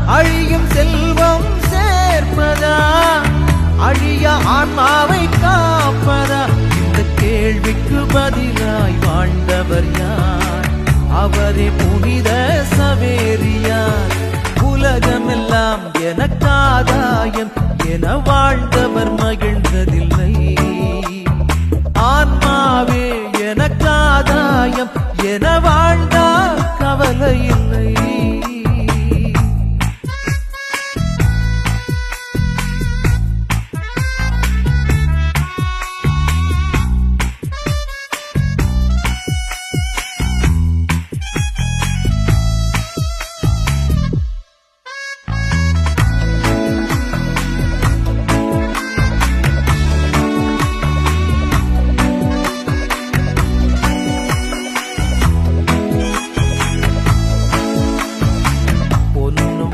அழியும் செல்வம் சேர்ப்பதா அழிய ஆன்மாவை காப்பதா? இந்த கேள்விக்கு பதிலாய் வாழ்ந்தவர் யார்? அவரே புனித சவேரியார். உலகமெல்லாம் எனக்காதாயம் என வாழ்ந்தவர்